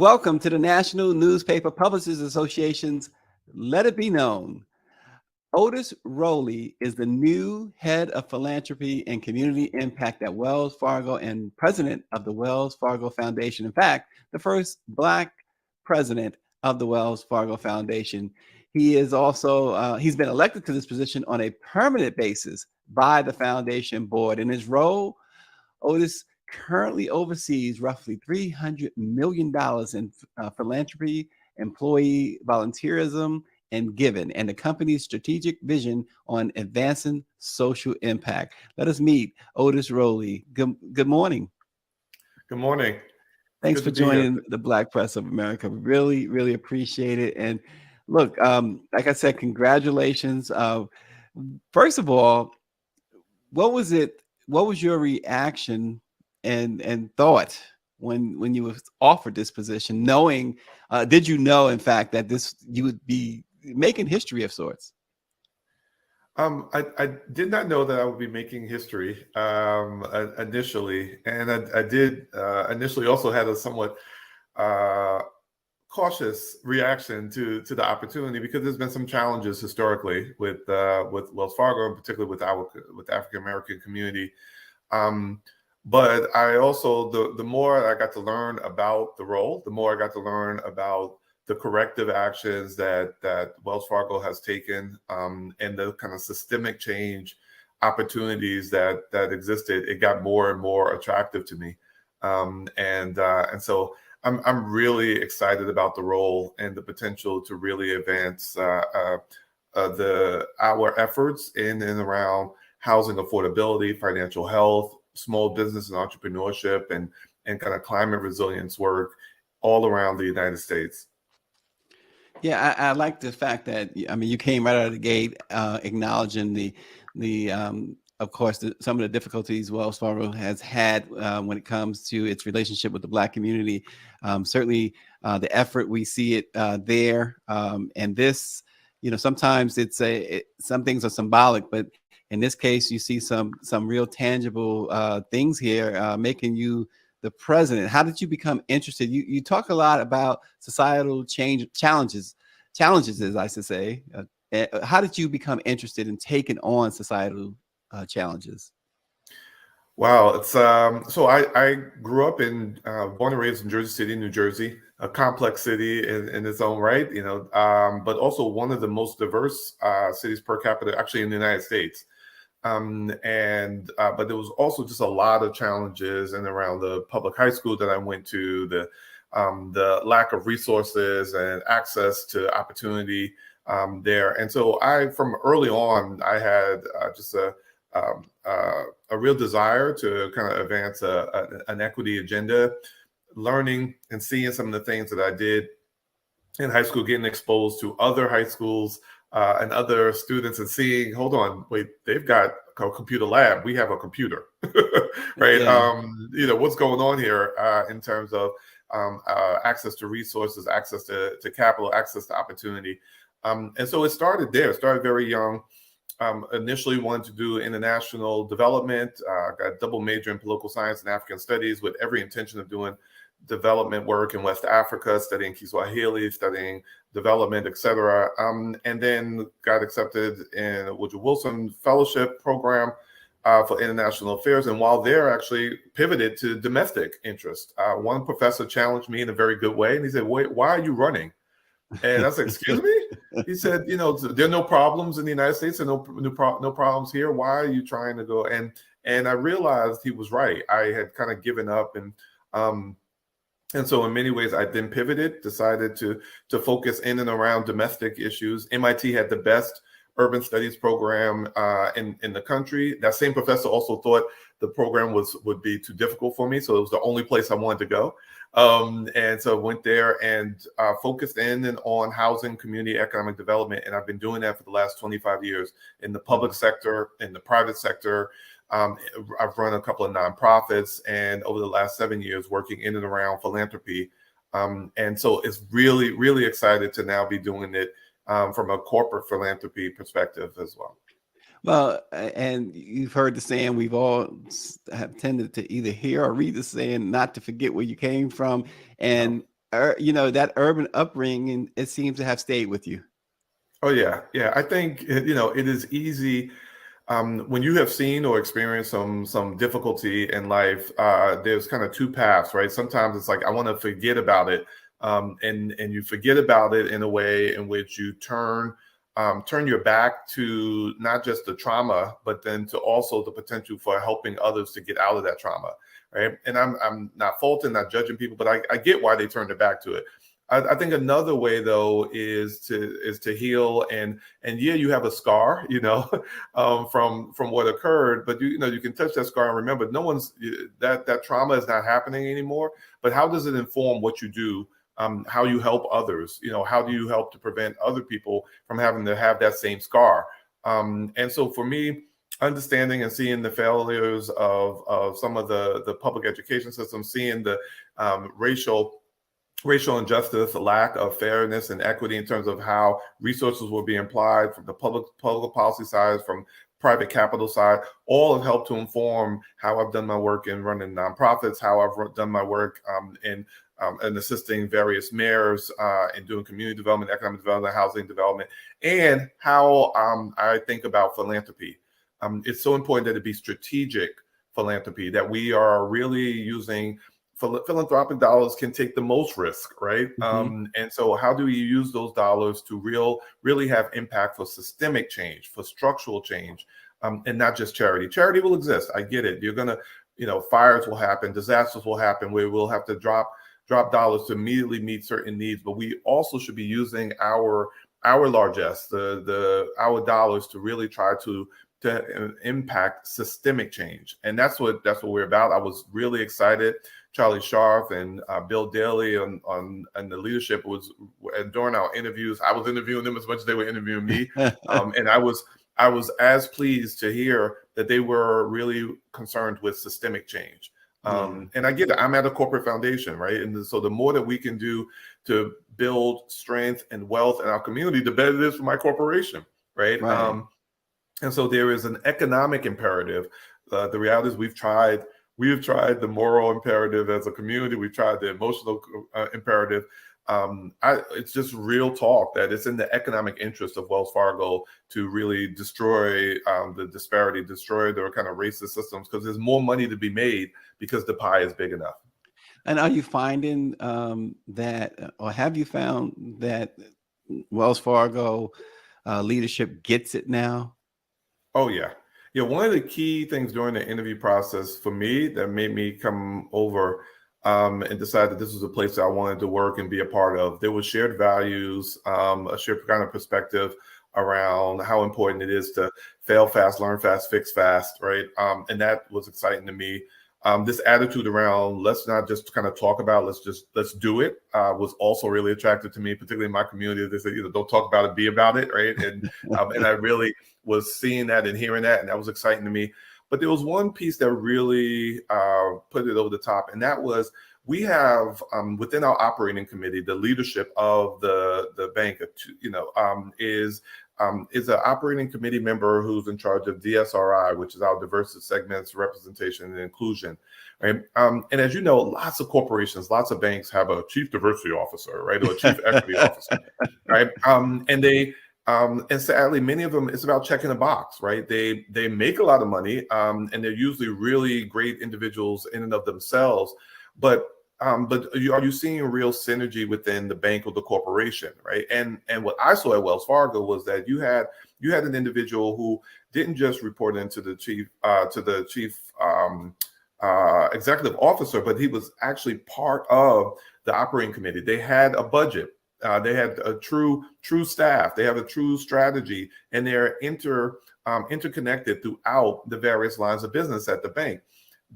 Welcome to the National Newspaper Publishers Association's Let It Be Known. Otis Rolley is the new head of philanthropy and community impact at Wells Fargo and president of the Wells Fargo Foundation. In fact, the first Black president of the Wells Fargo Foundation. He is also, he's been elected to this position on a permanent basis by the foundation board. In his role, Otis currently oversees roughly $300 million in philanthropy, employee volunteerism, and giving, and the company's strategic vision on advancing social impact. Let us meet Otis Rolley. Good morning. Good morning. Thanks for joining the Black Press of America. Really, really appreciate it. And look, like I said, congratulations. First of all, what was your reaction and thought when you were offered this position, knowing, did you know, in fact, that you would be making history of sorts? I did not know that I would be making history initially, and I did initially also had a somewhat cautious reaction to the opportunity, because there's been some challenges historically with Wells Fargo, particularly with the African American community. But I also, the more I got to learn about the role, the more I got to learn about the corrective actions that Wells Fargo has taken, and the kind of systemic change opportunities that existed, it got more and more attractive to me. And so I'm really excited about the role and the potential to really advance our efforts in and around housing affordability, financial health, small business and entrepreneurship, and kind of climate resilience work all around the United States. Yeah, I like the fact that, I mean, you came right out of the gate acknowledging of course, some of the difficulties Wells Fargo has had when it comes to its relationship with the Black community. Certainly, the effort, we see it there, and this, sometimes some things are symbolic, but in this case, you see some real tangible things here making you the president. How did you become interested? You talk a lot about societal challenges, as I should say. How did you become interested in taking on societal challenges? Wow, it's so I grew up born and raised in Jersey City, New Jersey, a complex city in its own right, but also one of the most diverse cities per capita actually in the United States. But there was also just a lot of challenges in around the public high school that I went to, the lack of resources and access to opportunity there. And so from early on, I had just a real desire to kind of advance an equity agenda, learning and seeing some of the things that I did in high school, getting exposed to other high schools and other students, and seeing, hold on, wait, they've got a computer lab, we have a computer, right? Yeah. What's going on here in terms of access to resources, access to capital, access to opportunity. And so it started there. It started very young. Initially wanted to do international development, got a double major in political science and African studies with every intention of doing development work in West Africa, studying Kiswahili, studying development, etc. And then got accepted in a Woodrow Wilson Fellowship program for international affairs. And while there, actually pivoted to domestic interest. One professor challenged me in a very good way, and he said, "Wait, why are you running?" And I said, "Excuse me?" He said, "There are no problems in the United States, and no problems here. Why are you trying to go?" And I realized he was right. I had kind of given up, and so in many ways, I then pivoted, decided to focus in and around domestic issues. MIT had the best urban studies program in the country. That same professor also thought the program would be too difficult for me, so it was the only place I wanted to go. And so I went there and focused in and on housing, community, economic development, and I've been doing that for the last 25 years in the public sector, in the private sector. I've run a couple of nonprofits, and over the last 7 years working in and around philanthropy. And so it's really, really excited to now be doing it from a corporate philanthropy perspective as well. Well, and you've heard the saying, we've all have tended to either hear or read the saying, not to forget where you came from. And that urban upbringing, it seems to have stayed with you. Oh yeah, yeah. I think it is easy when you have seen or experienced some difficulty in life. There's kind of two paths, right? Sometimes it's like I want to forget about it, and you forget about it in a way in which you turn your back to not just the trauma, but then to also the potential for helping others to get out of that trauma, right? And I'm not faulting, not judging people, but I get why they turned their back to it. I think another way though is to heal, and yeah, you have a scar, from what occurred, but you can touch that scar and remember, no one's that trauma is not happening anymore. But how does it inform what you do? How you help others? How do you help to prevent other people from having to have that same scar? And so for me, understanding and seeing the failures of some of the public education system, seeing the racial injustice, a lack of fairness and equity in terms of how resources were being applied from the public policy side, from private capital side, all have helped to inform how I've done my work in running nonprofits, how I've done my work in assisting various mayors in doing community development, economic development, housing development, and how I think about philanthropy. It's so important that it be strategic philanthropy, that we are really using philanthropic dollars can take the most risk, right? And so how do you use those dollars to really have impact for systemic change, for structural change, and not just charity? Charity will exist. I get it. You're going to, fires will happen, disasters will happen, where we'll have to drop dollars to immediately meet certain needs. But we also should be using our largesse, our dollars to really try to impact systemic change. And that's what we're about. I was really excited. Charlie Scharf and Bill Daley on the leadership and during our interviews, I was interviewing them as much as they were interviewing me. And I was as pleased to hear that they were really concerned with systemic change. And I get it. I'm at a corporate foundation, right? And so the more that we can do to build strength and wealth in our community, the better it is for my corporation, right? And so there is an economic imperative. The reality is we've tried the moral imperative as a community. We've tried the emotional imperative. It's just real talk that it's in the economic interest of Wells Fargo to really destroy the disparity, destroy the kind of racist systems, because there's more money to be made because the pie is big enough. And are you finding that, or have you found that Wells Fargo leadership gets it now? Oh, yeah. Yeah, one of the key things during the interview process for me that made me come over and decide that this was a place that I wanted to work and be a part of, there was shared values, a shared kind of perspective around how important it is to fail fast, learn fast, fix fast, right? And that was exciting to me. This attitude around let's not just kind of talk about, let's do it was also really attractive to me, particularly in my community. They say, don't talk about it, be about it, right? And and I really was seeing that and hearing that, and that was exciting to me. But there was one piece that really put it over the top, and that was we have within our operating committee, the leadership of the bank, is an operating committee member who's in charge of DSRI, which is our diversity, segments, representation, and inclusion. Right? And as you know, lots of corporations, lots of banks have a chief diversity officer, right, or a chief equity officer, right? And sadly, many of them, it's about checking a box, right? They make a lot of money, and they're usually really great individuals in and of themselves, but are you seeing real synergy within the bank or the corporation, right? And what I saw at Wells Fargo was that you had an individual who didn't just report into the chief executive officer, but he was actually part of the operating committee. They had a budget. They had a true staff. They have a true strategy, and they're interconnected throughout the various lines of business at the bank.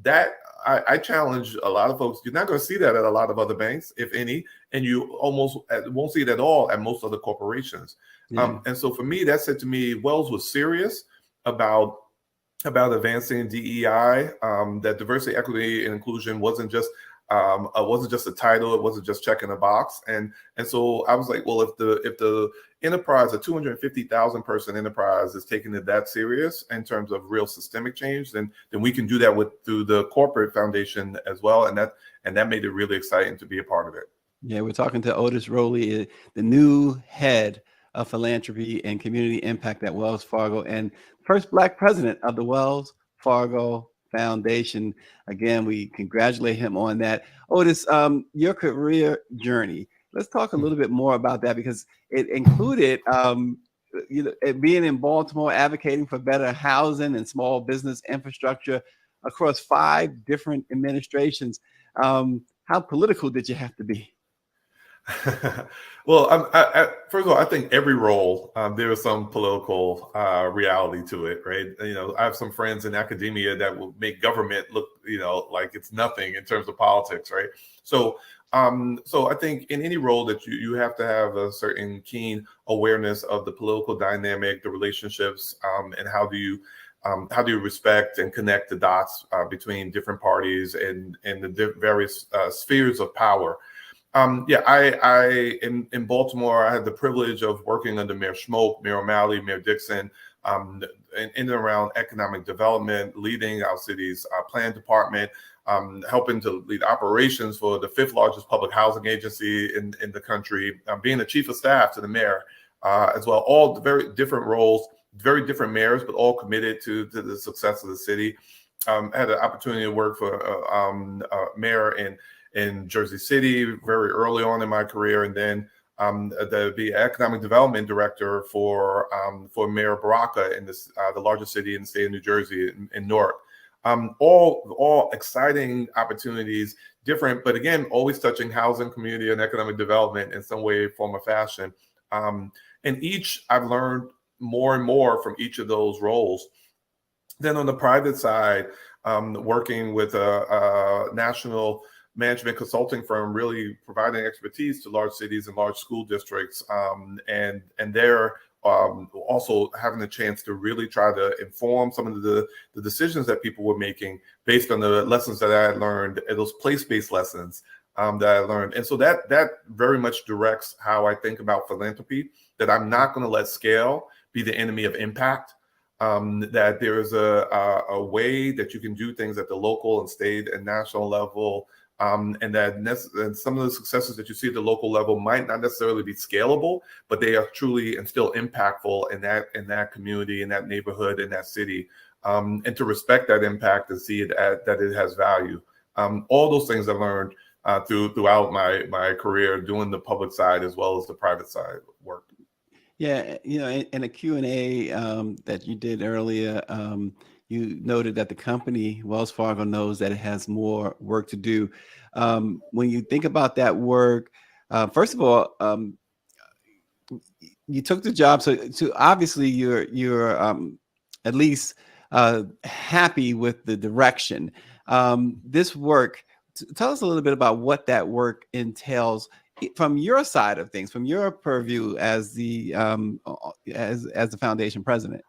That I challenge a lot of folks. You're not going to see that at a lot of other banks, if any, and you almost won't see it at all at most other corporations. Yeah. And so for me, that said to me, Wells was serious about advancing DEI. That diversity, equity, and inclusion wasn't just a title. It wasn't just checking a box. And so I was like, well, if the enterprise, a 250,000 person enterprise, is taking it that serious in terms of real systemic change, then we can do that through the corporate foundation as well. And that made it really exciting to be a part of it. Yeah, we're talking to Otis Rolley, the new head of philanthropy and community impact at Wells Fargo, and first Black president of the Wells Fargo Foundation. Again, we congratulate him on that. Otis, your career journey. Let's talk a little bit more about that, because it included, being in Baltimore, advocating for better housing and small business infrastructure across 5 different administrations. How political did you have to be? Well, first of all, I think every role there is some political reality to it, right? I have some friends in academia that will make government look, like it's nothing in terms of politics, right? So I think in any role that you have to have a certain keen awareness of the political dynamic, the relationships, and how do you respect and connect the dots between different parties and the various spheres of power. In Baltimore, I had the privilege of working under Mayor Schmoke, Mayor O'Malley, Mayor Dixon, in and around economic development, leading our city's plan department, helping to lead operations for the 5th largest public housing agency in the country, being the chief of staff to the mayor as well. All the very different roles, very different mayors, but all committed to the success of the city. I had an opportunity to work for mayor in Jersey City very early on in my career, and then the economic development director for Mayor Baraka in the largest city in the state of New Jersey, in Newark. All exciting opportunities, different, but again, always touching housing, community, and economic development in some way, form, or fashion. And each, I've learned more and more from each of those roles. Then on the private side, working with a national management consulting firm, really providing expertise to large cities and large school districts, and they're also having the chance to really try to inform some of the decisions that people were making based on the lessons that I had learned, those place-based lessons that I learned. And so that very much directs how I think about philanthropy, that I'm not going to let scale be the enemy of impact. That there's a way that you can do things at the local and state and national level, and some of the successes that you see at the local level might not necessarily be scalable, but they are truly and still impactful in that community, in that neighborhood, in that city, and to respect that impact and see it that it has value. All those things I've learned throughout my career, doing the public side as well as the private side work. Yeah, in a Q&A that you did earlier, you noted that the company, Wells Fargo, knows that it has more work to do. When you think about that work, first of all, you took the job, so obviously you're at least happy with the direction. This work, tell us a little bit about what that work entails from your side of things, from your purview as the foundation president.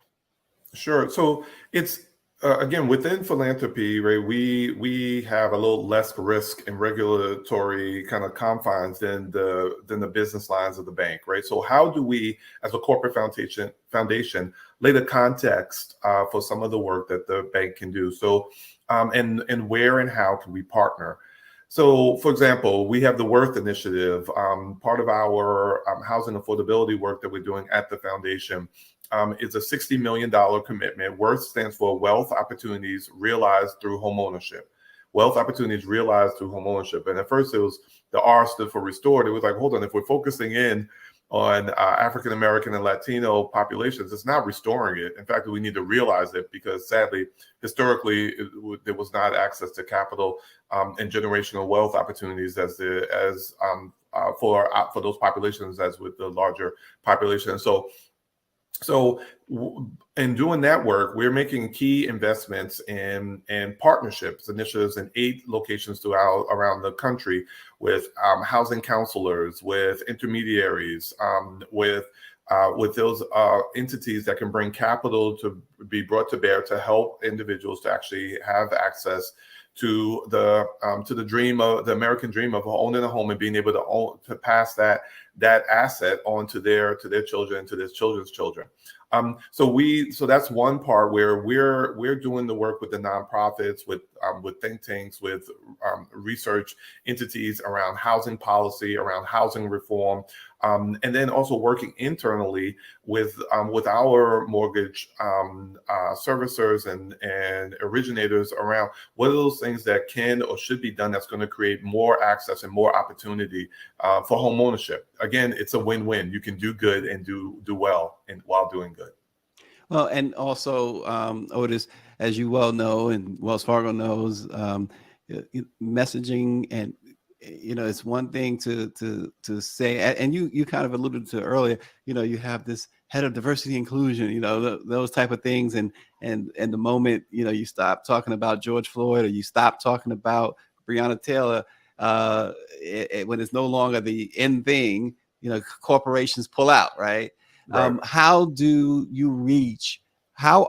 Sure. So it's again, within philanthropy, right? We have a little less risk and regulatory kind of confines than the business lines of the bank, right? So how do we, as a corporate foundation, lay the context for some of the work that the bank can do? So and where and how can we partner? So, for example, we have the Worth Initiative, part of our housing affordability work that we're doing at the foundation. Is a $60 million commitment. Worth stands for Wealth Opportunities Realized Through Homeownership. Wealth Opportunities Realized Through Homeownership. And at first it was, the R stood for restored. It was like, hold on, if we're focusing in on African American and Latino populations, it's not restoring it. In fact, we need to realize it, because sadly, historically, there was not access to capital and generational wealth opportunities for those populations as with the larger population. So in doing that work, we're making key investments in partnerships, initiatives in 8 locations around the country with housing counselors, with intermediaries, with those entities that can bring capital to be brought to bear to help individuals to actually have access to the dream of the American dream of owning a home and being able to pass that asset on to their children, to their children's children. So that's one part where we're doing the work with the nonprofits, with with think tanks, with research entities around housing policy, around housing reform, and then also working internally with our mortgage servicers and originators around what are those things that can or should be done that's going to create more access and more opportunity for home ownership. Again, it's a win-win. You can do good and do well and while doing good. Well, and also, Otis, as you well know, and Wells Fargo knows, messaging and it's one thing to say, and you kind of alluded to earlier. You have this head of diversity inclusion, those type of things, and the moment you stop talking about George Floyd, or you stop talking about Breonna Taylor, when it's no longer the end thing, corporations pull out, right? Right. How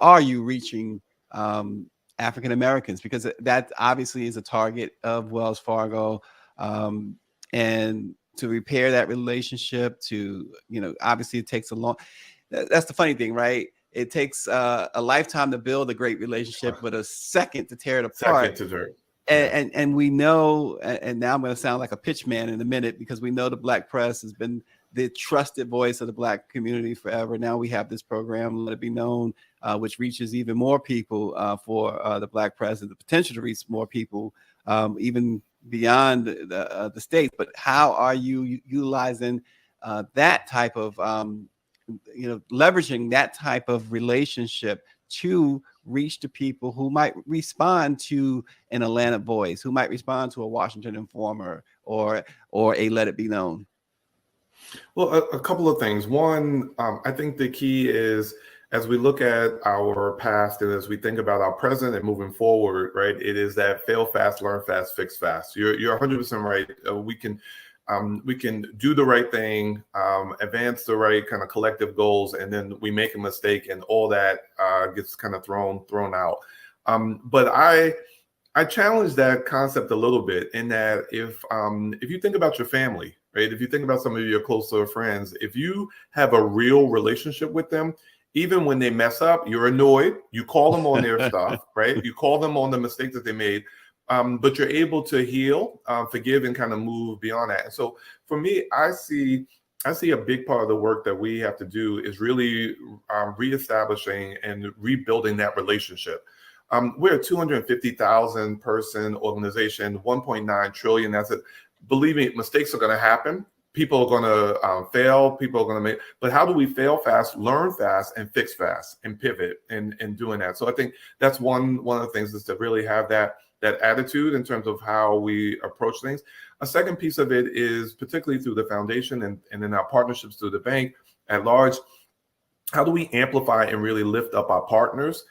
are you reaching African Americans? Because that obviously is a target of Wells Fargo, and to repair that relationship, obviously it takes a long. That's the funny thing, right? It takes a lifetime to build a great relationship, but a second to tear it apart. Second to dirt. And we know, and now I'm going to sound like a pitch man in a minute, because we know the Black press has been the trusted voice of the Black community forever. Now we have this program, Let It Be Known, which reaches even more people for the Black press, and the potential to reach more people, even beyond the states. But how are you utilizing that type of, leveraging that type of relationship to reach the people who might respond to an Atlanta Voice, who might respond to a Washington Informer, or a Let It Be Known? Well, a couple of things. One, I think the key is, as we look at our past and as we think about our present and moving forward, right, it is that fail fast, learn fast, fix fast. You're 100% right. We can do the right thing, advance the right kind of collective goals, and then we make a mistake and all that gets kind of thrown out. But I challenge that concept a little bit, in that if you think about your family, right, if you think about some of your closer friends, if you have a real relationship with them, even when they mess up, you're annoyed, you call them on their stuff, right? You call them on the mistakes that they made, but you're able to heal, forgive, and kind of move beyond that. And so for me, I see a big part of the work that we have to do is really reestablishing and rebuilding that relationship. We're a 250,000 person organization, 1.9 trillion. That's it. Believe me, mistakes are going to happen. People are going to fail. People are going to make. But how do we fail fast, learn fast, and fix fast, and pivot, and doing that? So I think that's one of the things, is to really have that attitude in terms of how we approach things. A second piece of it is, particularly through the foundation and in our partnerships through the bank at large, how do we amplify and really lift up our partners?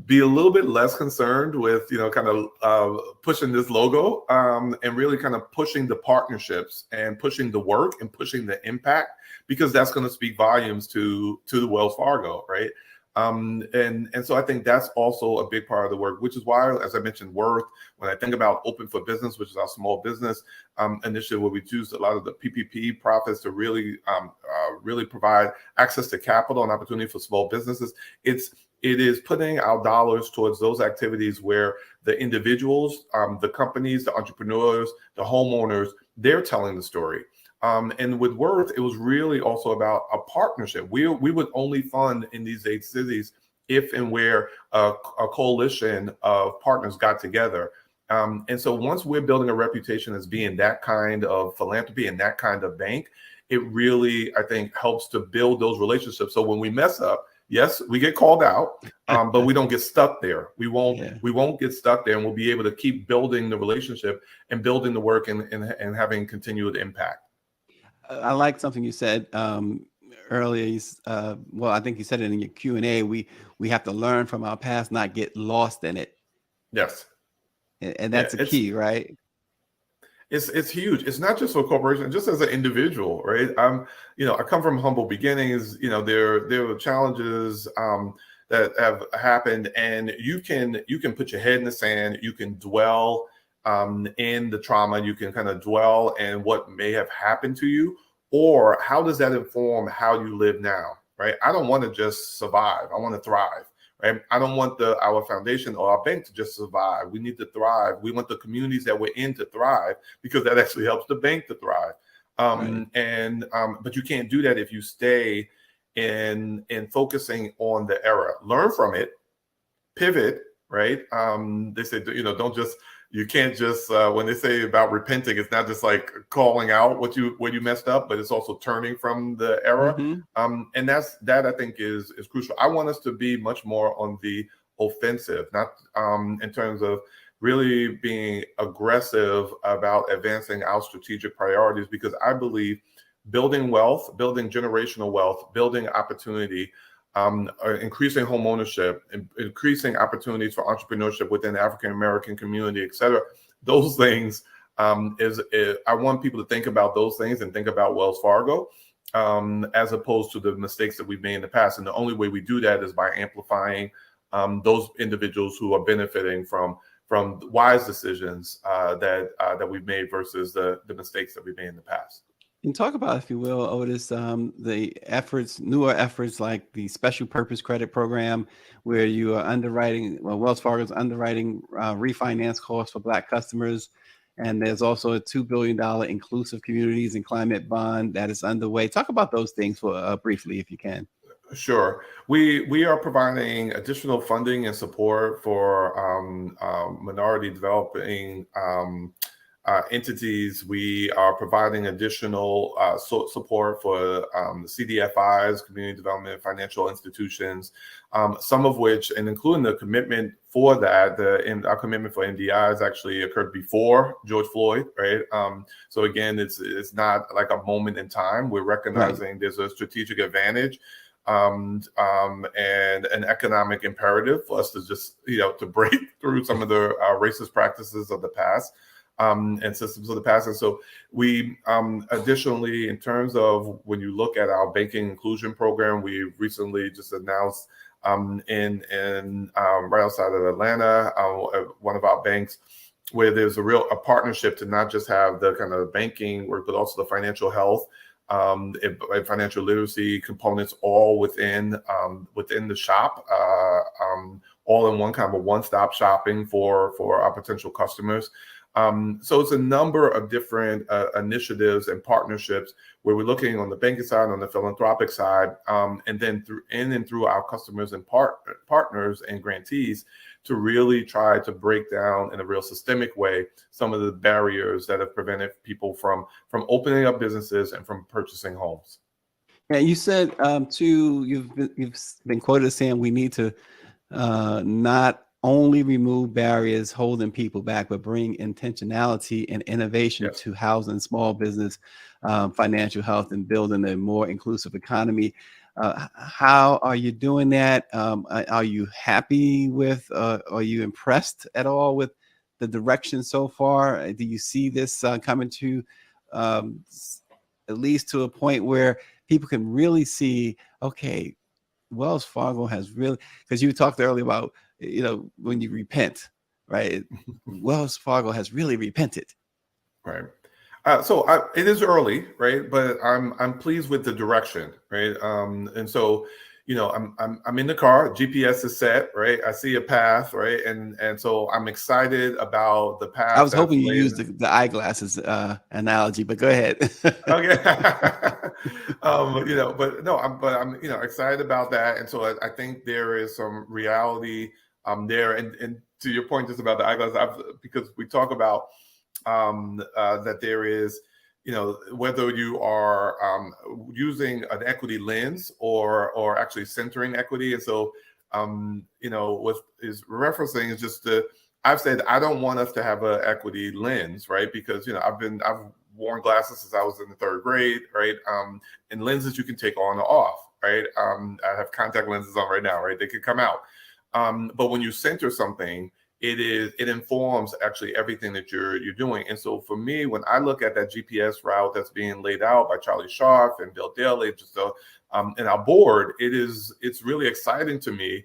Be a little bit less concerned with, kind of pushing this logo, and really kind of pushing the partnerships and pushing the work and pushing the impact, because that's going to speak volumes to the Wells Fargo, right? And so I think that's also a big part of the work, which is why, as I mentioned, Worth, when I think about Open for Business, which is our small business initiative, where we use a lot of the PPP profits to really provide access to capital and opportunity for small businesses. It is putting our dollars towards those activities where the individuals, the companies, the entrepreneurs, the homeowners, they're telling the story. And with Worth, it was really also about a partnership. We would only fund in these 8 cities if and where a coalition of partners got together. And so once we're building a reputation as being that kind of philanthropy and that kind of bank, it really, I think, helps to build those relationships. So when we mess up, yes, we get called out, but we don't get stuck there. We won't get stuck there, and we'll be able to keep building the relationship and building the work and having continued impact. I like something you said earlier. Well, I think you said it in your Q&A. We have to learn from our past, not get lost in it. Yes. And that's a key, right? It's huge. It's not just for corporations, just as an individual, right? I come from humble beginnings. There were challenges that have happened, and you can put your head in the sand. You can dwell in the trauma. You can kind of dwell in what may have happened to you, or how does that inform how you live now, right? I don't want to just survive. I want to thrive, right? I don't want our foundation or our bank to just survive. We need to thrive. We want the communities that we're in to thrive, because that actually helps the bank to thrive. Right. But you can't do that if you stay in focusing on the era. Learn from it, pivot, right? They say, don't just, you can't just, when they say about repenting, it's not just like calling out what you messed up, but it's also turning from the error. Mm-hmm. And that I think is crucial. I want us to be much more on the offensive, not in terms of really being aggressive about advancing our strategic priorities, because I believe building wealth, building generational wealth, building opportunity, increasing home ownership, increasing opportunities for entrepreneurship within the African American community, et cetera. Those things I want people to think about those things and think about Wells Fargo, as opposed to the mistakes that we've made in the past. And the only way we do that is by amplifying those individuals who are benefiting from wise decisions that we've made versus the mistakes that we've made in the past. And talk about, if you will, Otis, the newer efforts like the special purpose credit program, where you are underwriting, well, Wells Fargo is underwriting refinance costs for Black customers. And there's also a $2 billion inclusive communities and climate bond that is underway. Talk about those things for briefly, if you can. Sure. We are providing additional funding and support for minority developing entities. We are providing additional support for the CDFIs, community development financial institutions, some of which, and including the commitment for that, our commitment for NDIs actually occurred before George Floyd, right? So again, it's not like a moment in time. We're recognizing there's a strategic advantage and an economic imperative for us to just, to break through some of the racist practices of the past. And systems of the past. And so we additionally, in terms of when you look at our banking inclusion program, we recently just announced in right outside of Atlanta, one of our banks, where there's a partnership to not just have the kind of banking work, but also the financial health and financial literacy components all within the shop, all in one kind of a one-stop shopping for our potential customers. So it's a number of different initiatives and partnerships where we're looking on the banking side, on the philanthropic side, and then through our customers and partners and grantees to really try to break down in a real systemic way some of the barriers that have prevented people from opening up businesses and from purchasing homes. Yeah, you said too, you've been quoted as saying we need to not only remove barriers holding people back, but bring intentionality and innovation to housing, small business, financial health, and building a more inclusive economy. How are you doing that? Are you happy with, are you impressed at all with the direction so far? Do you see this coming to at least to a point where people can really see, okay, Wells Fargo has really, because you talked earlier about, when you repent, right? Wells Fargo has really repented. Right. So it is early, right? But I'm pleased with the direction, right? And so, I'm in the car. GPS is set, right? I see a path, right? And so I'm excited about the path. I was hoping you used the eyeglasses analogy, but go ahead. Okay. But no, I'm excited about that, and so I think there is some reality there. And to your point, just about the eyeglasses, because we talk about that there is, whether you are using an equity lens or actually centering equity. And so, what is referencing is just I've said I don't want us to have an equity lens, right? Because I've worn glasses since I was in the third grade, right? And lenses you can take on or off, right? I have contact lenses on right now, right? They could come out. But when you center something, it informs actually everything that you're doing. And so for me, when I look at that GPS route that's being laid out by Charlie Scharf and Bill Daley, and our board, it's really exciting to me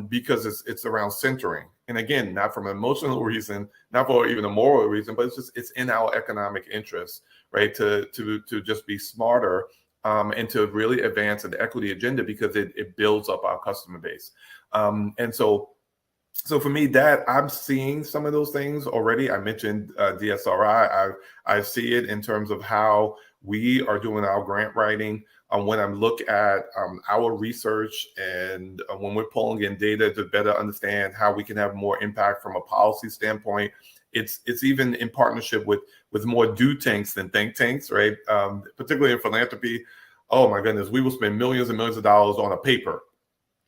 because it's around centering. And again, not from an emotional reason, not for even a moral reason, but it's in our economic interest, right? To just be smarter and to really advance an equity agenda, because it builds up our customer base. And so for me, that I'm seeing some of those things already. I mentioned DSRI. I see it in terms of how we are doing our grant writing. When I look at our research, and when we're pulling in data to better understand how we can have more impact from a policy standpoint, it's even in partnership with more do tanks than think tanks, right? Particularly in philanthropy. Oh my goodness, we will spend millions and millions of dollars on a paper,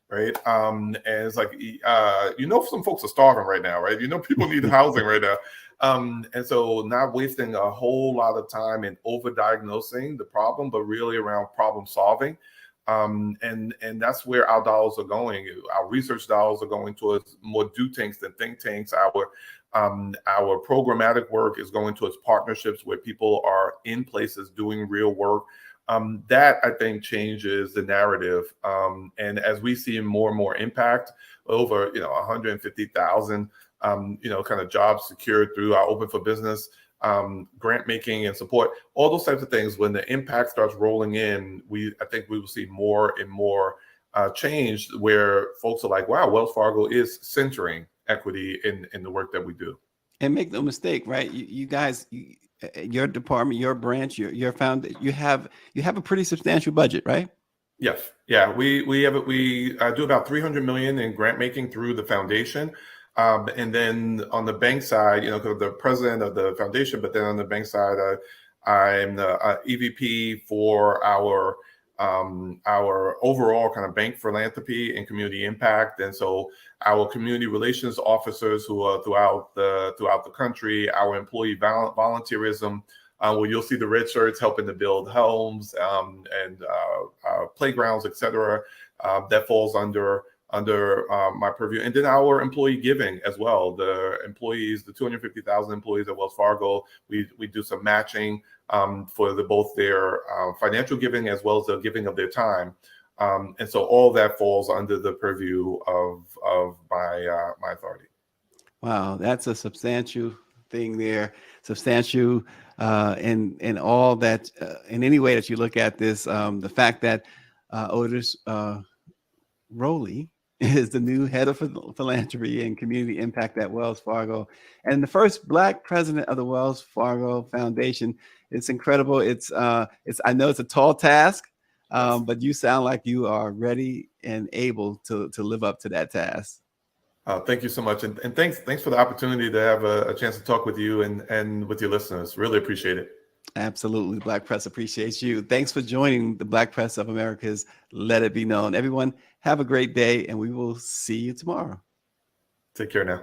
right? And it's like, some folks are starving right now, right? People need housing right now. And so not wasting a whole lot of time in over-diagnosing the problem, but really around problem solving. And that's where our dollars are going. Our research dollars are going towards more do tanks than think tanks. Our programmatic work is going towards partnerships where people are in places doing real work. That, I think, changes the narrative. And as we see more and more impact, over 150,000 kind of jobs secured through our Open for Business, grant making and support, all those types of things. When the impact starts rolling in, I think we will see more and more change, where folks are like, wow, Wells Fargo is centering equity in the work that we do. And make no mistake, right? You guys, your department, your branch, your found, you have a pretty substantial budget, right? Yes. Yeah. We do about $300 million in grant making through the foundation. And then on the bank side, because the president of the foundation, but then on the bank side, I'm the EVP for our overall kind of bank philanthropy and community impact. And so our community relations officers who are throughout the country, our employee volunteerism, where you'll see the red shirts helping to build homes and playgrounds, et cetera, that falls under my purview. And then our employee giving as well. The employees, the 250,000 employees at Wells Fargo, we do some matching for both their financial giving as well as the giving of their time. And so all that falls under the purview of my authority. Wow, that's a substantial thing there. Substantial in all that, in any way that you look at this, the fact that Otis Rolley is the new head of philanthropy and community impact at Wells Fargo, and the first Black president of the Wells Fargo Foundation. It's incredible. It's I know it's a tall task, but you sound like you are ready and able to live up to that task. Thank you so much, and thanks for the opportunity to have a chance to talk with you and with your listeners. Really appreciate it. Absolutely. Black Press appreciates you. Thanks for joining the Black Press of America's Let It Be Known. Everyone, have a great day, and we will see you tomorrow. Take care now.